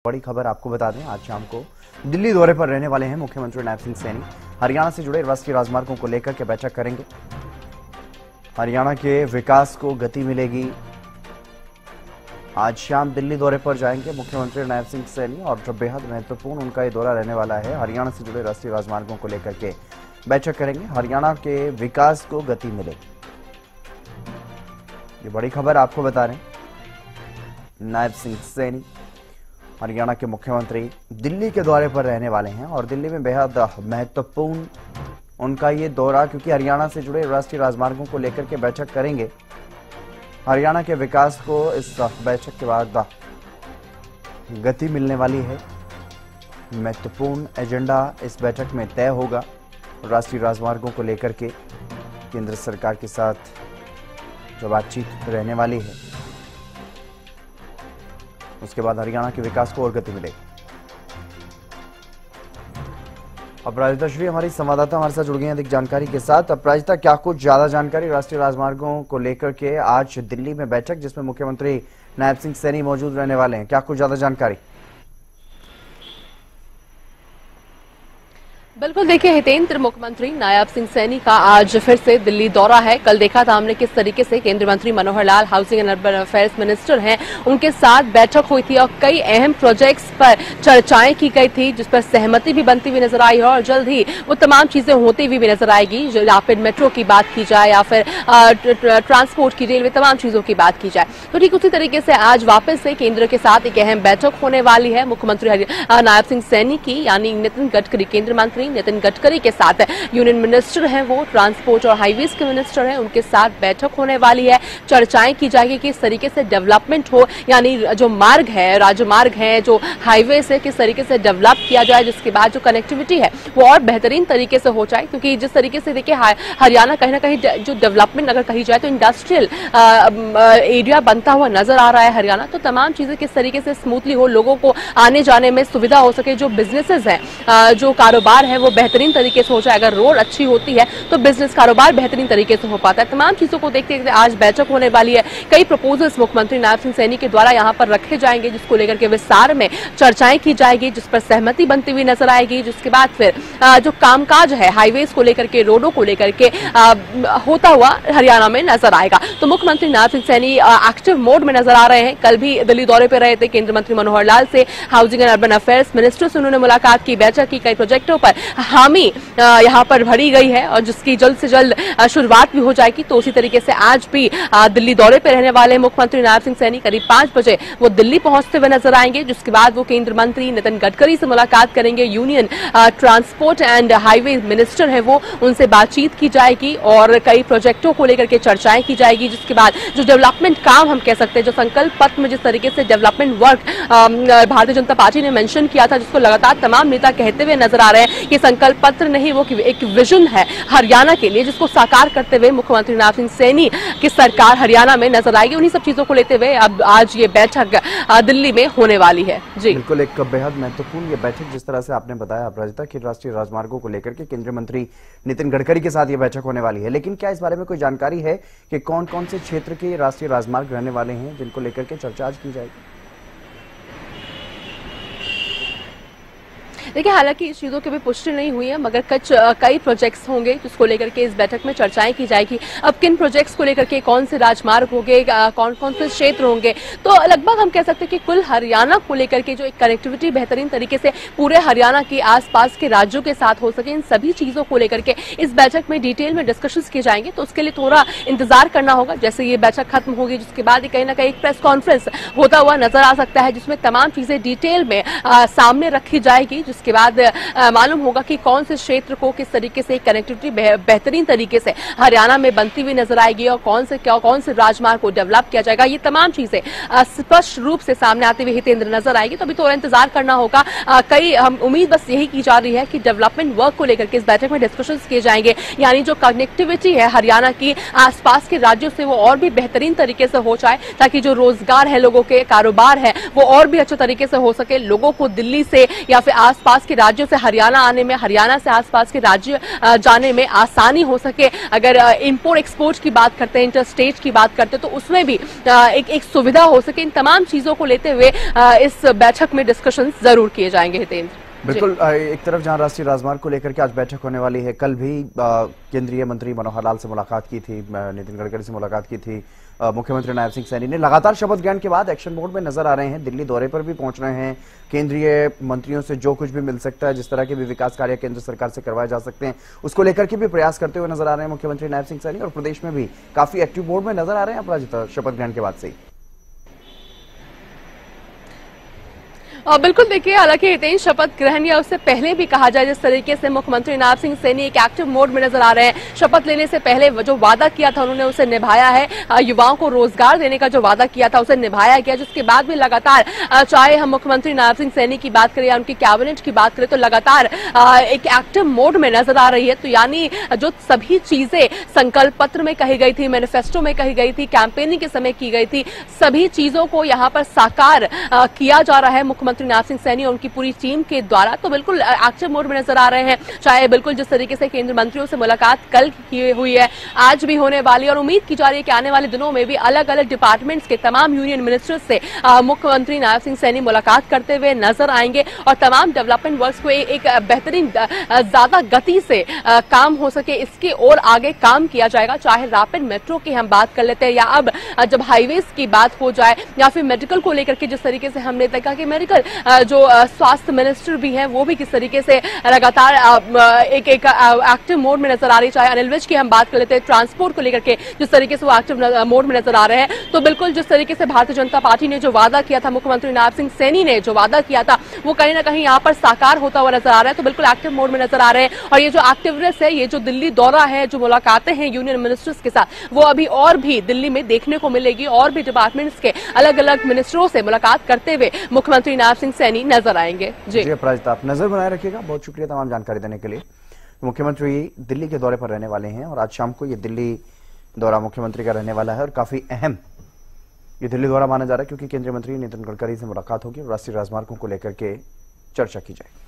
बड़ी खबर आपको बता दें, आज शाम को दिल्ली दौरे पर रहने वाले हैं मुख्यमंत्री नायब सिंह सैनी। हरियाणा से जुड़े राष्ट्रीय राजमार्गों को लेकर के बैठक करेंगे। हरियाणा के विकास को गति मिलेगी। आज शाम दिल्ली दौरे पर जाएंगे मुख्यमंत्री नायब सिंह सैनी और बेहद महत्वपूर्ण उनका ये दौरा रहने वाला है। हरियाणा से जुड़े राष्ट्रीय राजमार्गों को लेकर के बैठक करेंगे। हरियाणा के विकास को गति मिलेगी। ये बड़ी खबर आपको बता रहे हैं, नायब सिंह सैनी हरियाणा के मुख्यमंत्री दिल्ली के दौरे पर रहने वाले हैं और दिल्ली में बेहद महत्वपूर्ण उनका ये दौरा, क्योंकि हरियाणा से जुड़े राष्ट्रीय राजमार्गों को लेकर के बैठक करेंगे। हरियाणा के विकास को इस बैठक के बाद गति मिलने वाली है। महत्वपूर्ण एजेंडा इस बैठक में तय होगा। राष्ट्रीय राजमार्गों को लेकर के केंद्र सरकार के साथ जो बातचीत रहने वाली है, उसके बाद हरियाणा के विकास को और गति मिलेगी। अपराजिता श्री हमारी संवाददाता हमारे साथ जुड़ गई हैं अधिक जानकारी के साथ। अपराजिता, क्या कुछ ज्यादा जानकारी राष्ट्रीय राजमार्गों को लेकर के आज दिल्ली में बैठक जिसमें मुख्यमंत्री नायब सिंह सैनी मौजूद रहने वाले हैं, क्या कुछ ज्यादा जानकारी? बिल्कुल, देखिए हितेंद्र, मुख्यमंत्री नायब सिंह सैनी का आज फिर से दिल्ली दौरा है। कल देखा था हमने किस तरीके से केंद्रीय मंत्री Manohar Lal, housing and urban affairs minister हैं, उनके साथ बैठक हुई थी और कई अहम प्रोजेक्ट्स पर चर्चाएं की गई थी, जिस पर सहमति भी बनती हुई नजर आई है और जल्द ही वो तमाम चीजें होती हुई भी नजर आएगी। जो रैपिड मेट्रो की बात की जाए या फिर ट्रांसपोर्ट की, रेलवे, तमाम चीजों की बात की जाए, तो ठीक उसी तरीके से आज वापस से केंद्र के साथ एक अहम बैठक होने वाली है मुख्यमंत्री नायब सिंह सैनी की, यानी नितिन गडकरी, केंद्रीय मंत्री नितिन गडकरी के साथ यूनियन मिनिस्टर हैं, वो ट्रांसपोर्ट और हाईवेज के मिनिस्टर हैं, उनके साथ बैठक होने वाली है। चर्चाएं की जाएगी कि किस तरीके से डेवलपमेंट हो, यानी जो मार्ग है, राजमार्ग है, जो हाईवे से किस तरीके से डेवलप किया जाए, जिसके बाद जो कनेक्टिविटी है वो और बेहतरीन तरीके से हो जाए। क्योंकि जिस तरीके से देखिए हरियाणा कहीं ना कहीं जो डेवलपमेंट अगर कही जाए तो इंडस्ट्रियल एरिया बनता हुआ नजर आ रहा है हरियाणा, तो तमाम चीजें किस तरीके से स्मूथली हो, लोगों को आने जाने में सुविधा हो सके, जो बिजनेसेस हैं, जो कारोबार है वो बेहतरीन तरीके से हो जाए। अगर रोड अच्छी होती है तो बिजनेस कारोबार बेहतरीन तरीके से हो पाता है। तमाम चीजों को देखते देखते आज बैठक होने वाली है। कई प्रपोजल्स मुख्यमंत्री नायब सिंह सैनी के द्वारा यहां पर रखे जाएंगे, जिसको लेकर के विस्तार में चर्चाएं की जाएगी, जिस पर सहमति बनती हुई नजर आएगी। जिसके बाद फिर जो कामकाज है हाईवेज को लेकर के, रोडों को लेकर के होता हुआ हरियाणा में नजर आएगा। तो मुख्यमंत्री नायब सिंह सैनी एक्टिव मोड में नजर आ रहे हैं। कल भी दिल्ली दौरे पर रहे थे, केंद्रीय मंत्री मनोहर लाल से, housing and urban affairs minister से उन्होंने मुलाकात की, बैठक की, कई प्रोजेक्टों पर हामी यहां पर भरी गई है और जिसकी जल्द से जल्द शुरुआत भी हो जाएगी। तो उसी तरीके से आज भी दिल्ली दौरे पर रहने वाले मुख्यमंत्री नायब सिंह सैनी करीब 5 बजे वो दिल्ली पहुंचते हुए नजर आएंगे। जिसके बाद वो केंद्रीय मंत्री नितिन गडकरी से मुलाकात करेंगे, union transport and highway minister है वो, उनसे बातचीत की जाएगी और कई प्रोजेक्टों को लेकर के चर्चाएं की जाएगी। जिसके बाद जो डेवलपमेंट काम हम कह सकते हैं, जो संकल्प पत्र में जिस तरीके से development work Bharatiya Janata party ने मेंशन किया था, जिसको लगातार तमाम नेता कहते हुए नजर आ रहे हैं कि संकल्प पत्र नहीं, वो एक विजन है हरियाणा के लिए, जिसको साकार करते हुए मुख्यमंत्री नायब सिंह सैनी की सरकार हरियाणा में नजर आएगी। उन्हीं सब चीजों को लेते हुए अब आज ये बैठक दिल्ली में होने वाली है। जी बिल्कुल, एक बेहद महत्वपूर्ण ये बैठक, जिस तरह से आपने बताया अपराजिता, कि राष्ट्रीय राजमार्गों को लेकर के केंद्रीय मंत्री नितिन गडकरी के साथ ये बैठक होने वाली है। लेकिन क्या इस बारे में कोई जानकारी है कि कौन कौन से क्षेत्र के राष्ट्रीय राजमार्ग रहने वाले हैं जिनको लेकर के चर्चा आज की जाएगी? देखिए, हालांकि इस चीजों की भी पुष्टि नहीं हुई है, मगर कई प्रोजेक्ट्स होंगे जिसको लेकर के इस बैठक में चर्चाएं की जाएगी। अब किन प्रोजेक्ट्स को लेकर के, कौन से राजमार्ग होंगे, कौन कौन से क्षेत्र होंगे, तो लगभग हम कह सकते हैं कि कुल हरियाणा को लेकर के जो एक कनेक्टिविटी बेहतरीन तरीके से पूरे हरियाणा के आसपास के राज्यों के साथ हो सके, इन सभी चीजों को लेकर के इस बैठक में डिटेल में डिस्कशन किए जाएंगे। तो उसके लिए थोड़ा इंतजार करना होगा। जैसे ये बैठक खत्म होगी, जिसके बाद कहीं ना कहीं एक प्रेस कॉन्फ्रेंस होता हुआ नजर आ सकता है, जिसमें तमाम चीजें डिटेल में सामने रखी जाएगी। जिसके बाद मालूम होगा कि कौन से क्षेत्र को किस तरीके से कनेक्टिविटी बेहतरीन तरीके से हरियाणा में बनती हुई नजर आएगी और कौन से राजमार्ग को डेवलप किया जाएगा। ये तमाम चीजें स्पष्ट रूप से सामने आते हुए हितेंद्र नजर आएगी। तो अभी थोड़ा इंतजार करना होगा। कई हम उम्मीद बस यही की जा रही है कि डेवलपमेंट वर्क को लेकर के इस बैठक में डिस्कशंस किए जाएंगे, यानी जो कनेक्टिविटी है हरियाणा की आसपास के राज्यों से, वो और भी बेहतरीन तरीके से हो जाए, ताकि जो रोजगार है, लोगों के कारोबार है, वो और भी अच्छे तरीके से हो सके। लोगों को दिल्ली से या फिर आसपास आसपास के राज्यों से हरियाणा आने में, हरियाणा से आसपास के राज्य जाने में आसानी हो सके। अगर इंपोर्ट एक्सपोर्ट की बात करते हैं, इंटरस्टेट की बात करते हैं, तो उसमें भी एक सुविधा हो सके। इन तमाम चीजों को लेते हुए इस बैठक में डिस्कशन जरूर किए जाएंगे। हितेंद्र, बिल्कुल, एक तरफ जहां राष्ट्रीय राजमार्ग को लेकर के आज बैठक होने वाली है, कल भी केंद्रीय मंत्री मनोहर लाल से मुलाकात की थी, नितिन गडकरी से मुलाकात की थी, मुख्यमंत्री नायब सिंह सैनी ने लगातार शपथ ग्रहण के बाद एक्शन मोड में नजर आ रहे हैं, दिल्ली दौरे पर भी पहुंच रहे हैं। केंद्रीय मंत्रियों से जो कुछ भी मिल सकता है, जिस तरह के भी विकास कार्य केंद्र सरकार से करवाए जा सकते हैं, उसको लेकर के भी प्रयास करते हुए नजर आ रहे हैं मुख्यमंत्री नायब सिंह सैनी, और प्रदेश में भी काफी एक्टिव मोड में नजर आ रहे हैं अपराजिता शपथ ग्रहण के बाद से ही। बिल्कुल, देखिए, हालांकि हितेंद्र, शपथ ग्रहण या उससे पहले भी कहा जाए, जिस तरीके से मुख्यमंत्री नायब सिंह सैनी एक एक्टिव मोड में नजर आ रहे हैं। शपथ लेने से पहले जो वादा किया था उन्होंने उसे निभाया है। युवाओं को रोजगार देने का जो वादा किया था उसे निभाया गया, जिसके बाद भी लगातार, चाहे हम मुख्यमंत्री नायब सिंह सैनी की बात करें या उनकी कैबिनेट की बात करें, तो लगातार एक एक्टिव मोड में नजर आ रही है। तो यानी जो सभी चीजें संकल्प पत्र में कही गई थी, मैनिफेस्टो में कही गई थी, कैंपेनिंग के समय की गई थी, सभी चीजों को यहाँ पर साकार किया जा रहा है मुख्यमंत्री नायब सिंह सैनी और उनकी पूरी टीम के द्वारा। तो बिल्कुल एक्टिव मोड में नजर आ रहे हैं। चाहे बिल्कुल जिस तरीके से केंद्रीय मंत्रियों से मुलाकात कल की हुई है, आज भी होने वाली, और उम्मीद की जा रही है कि आने वाले दिनों में भी अलग अलग डिपार्टमेंट्स के तमाम यूनियन मिनिस्टर्स से मुख्यमंत्री नायब सिंह सैनी मुलाकात करते हुए नजर आएंगे और तमाम डेवलपमेंट वर्क्स को एक बेहतरीन, ज्यादा गति से काम हो सके, इसके और आगे काम किया जाएगा। चाहे रैपिड मेट्रो की हम बात कर लेते हैं, या अब जब हाईवेज की बात हो जाए, या फिर मेडिकल को लेकर के जिस तरीके से हमने देखा कि मेडिकल जो स्वास्थ्य मिनिस्टर भी हैं वो भी किस तरीके से लगातार एक एक्टिव मोड में नजर आ रही। चाहे अनिल विज की हम बात कर लेते हैं, ट्रांसपोर्ट को लेकर के जिस तरीके से वो एक्टिव मोड में नजर आ रहे हैं। तो बिल्कुल जिस तरीके से भारतीय जनता पार्टी ने जो वादा किया था, मुख्यमंत्री नायब सिंह सैनी ने जो वादा किया था, वो कहीं ना कहीं यहाँ पर साकार होता हुआ नजर आ रहा है। तो बिल्कुल एक्टिव मोड में नजर आ रहे हैं। और ये जो एक्टिवनेस है, ये जो दिल्ली दौरा है, जो मुलाकातें हैं यूनियन मिनिस्टर्स के साथ, वो अभी और भी दिल्ली में देखने को मिलेगी। और भी डिपार्टमेंट्स के अलग अलग मिनिस्टरों से मुलाकात करते हुए मुख्यमंत्री नायब सिंह सैनी नजर आएंगे। जी अपराजिता, आप नजर बनाए रखिएगा। बहुत शुक्रिया तमाम जानकारी देने के लिए। मुख्यमंत्री दिल्ली के दौरे पर रहने वाले हैं और आज शाम को ये दिल्ली दौरा मुख्यमंत्री का रहने वाला है और काफी अहम ये दिल्ली दौरा माना जा रहा है, क्योंकि केंद्रीय मंत्री नितिन गडकरी से मुलाकात होगी और राष्ट्रीय राजमार्गों को लेकर के चर्चा की जाएगी।